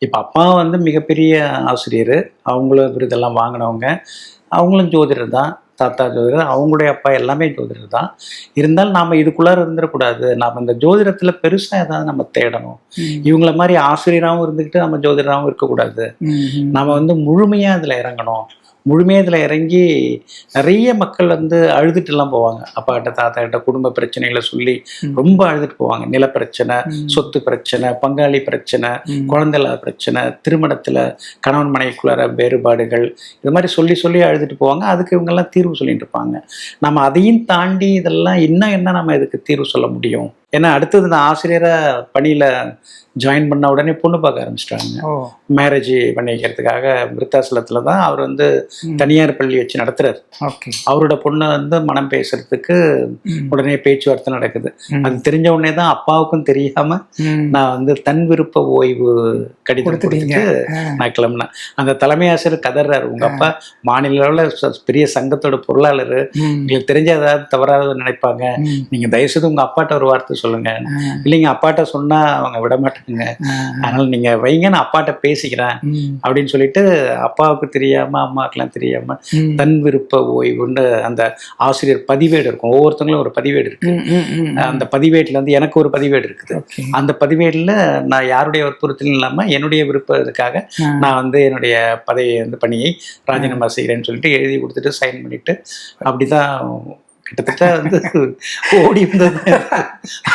இப்ப அப்பா வந்து மிகப்பெரிய ஆசிரியரு. அவங்களும் விருதெல்லாம் வாங்குனவங்க. அவங்களும் ஜோதிடர் தான். தாத்தா ஜோதிடர். அவங்களுடைய அப்பா எல்லாமே ஜோதிடர் தான். இருந்தாலும் நாம இதுக்குள்ளார இருந்துறக்கூடாது. நாம இந்த ஜோதிடத்துல பெருசா ஏதாவது நம்ம தேடணும். ம். இவங்கள மாரி ஆசிரியராவும் இருந்துகிட்டு, நம்ம ஜோதிடராவும் இருக்கக்கூடாது. ம்ஹ்ம். நாம வந்து முழுமையா இதுல இறங்கணும். முழுமையா இதுல இறங்கி நெறைய மக்கள் வந்து அழுதுட்டுலாம் போவாங்க. அப்பாகிட்ட, தாத்தாகிட்ட குடும்ப பிரச்சனைகள சொல்லி ம். ரொம்ப அழுதுட்டு போவாங்க. நில பிரச்சனை, ம். சொத்து பிரச்சனை, பங்காளி பிரச்சனை, ம். குழந்தை இல்லாத பிரச்சனை, திருமணத்துல கணவன் மனைவிக்குள்ளார வேறுபாடுகள், இது மாரி சொல்லி சொல்லி அழுதுட்டு போவாங்க. அதுக்கு இவங்கெல்லாம் தீர்வு சொல்லிட்டு இருப்பாங்க. நம்ம அதையும் தாண்டி இதெல்லாம் இன்னும் என்ன நம்ம இதுக்கு தீர்வு சொல்ல முடியும்? ஏன்னா அடுத்தது நான் ஆசிரியரா பணியில ஜாயின் பண்ண உடனே பொண்ணு பார்க்க ஆரம்பிச்சிட்டாங்க. ஓ! மேரேஜ் பண்ணி வைக்கிறதுக்காக விருத்தாசலத்துல தான் அவர் வந்து ம். தனியார் பள்ளி வச்சு நடத்துறாரு. ஓகே. அவரோட பொண்ணை வந்து மனம் பேசுறதுக்கு ம். உடனே பேச்சுவார்த்தை நடக்குது. ம். அது தெரிஞ்ச உடனே தான் அப்பாவுக்கும் தெரியாம ம். நான் வந்து தன் விருப்ப ஓய்வு கடிதம் கொடுத்துட்டீங்க. கொடுத்துட்டு ஆ. நான் கிளம்புனேன். அந்த தலைமை ஆசிரியர் கதறாரு, உங்க அப்பா மாநில அளவுல பெரிய சங்கத்தோட பொருளாளர், ம். உங்களுக்கு தெரிஞ்ச ஏதாவது தவறாக நினைப்பாங்க, ம். நீங்க தயவுசெய்து உங்க அப்பாட்ட ஒரு வார்த்தை சொல்லுங்க. ஆ. இல்லைங்க அப்பாட்ட சொன்னா அவங்க விட மாட்டாங்க, ஆ. அதனால நீங்க வைங்க, நான் அப்பாட்ட பேசிக்கிறேன் ம். அப்படின்னு சொல்லிட்டு அப்பாவுக்கு தெரியாம அம்மாக்கெல்லாம் தெரியாம ம். தன் விருப்ப ஓய்வுன்னு அந்த ஆசிரியர் பதிவேடு இருக்கும். ஒவ்வொருத்தங்களும் ஒரு பதிவேடு இருக்கு. ம். ம். ம். அந்த பதிவேட்டில் வந்து எனக்கு ஒரு பதிவேடு இருக்குது. ஓகே. அந்த பதிவேடில் நான் யாருடைய வற்புறுத்தலும் இல்லாமல் என்னுடைய விருப்பத்துக்காக ஆ. நான் வந்து என்னுடைய பதவியை வந்து பணியை ராஜினாமா செய்கிறேன்னு சொல்லிட்டு எழுதி கொடுத்துட்டு சைன் பண்ணிட்டு அப்படிதான் கிட்டத்தட்ட வந்து ஓடி இருந்தது.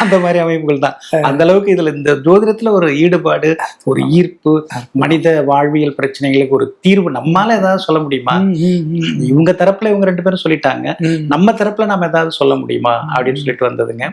அந்த மாதிரி அமைப்புகள் தான். அந்த அளவுக்கு இதுல இந்த ஜோதிடத்துல ஒரு ஈடுபாடு, ஒரு ஈர்ப்பு, மனித வாழ்வியல் பிரச்சனைகளுக்கு ஒரு தீர்வு நம்மால ஏதாவது சொல்ல முடியுமா? ம். ம். ம். இவங்க தரப்புல இவங்க 2 பேரும் சொல்லிட்டாங்க, ம். நம்ம தரப்புல நம்ம ஏதாவது சொல்ல முடியுமா அப்படின்னு சொல்லிட்டு வந்ததுங்க.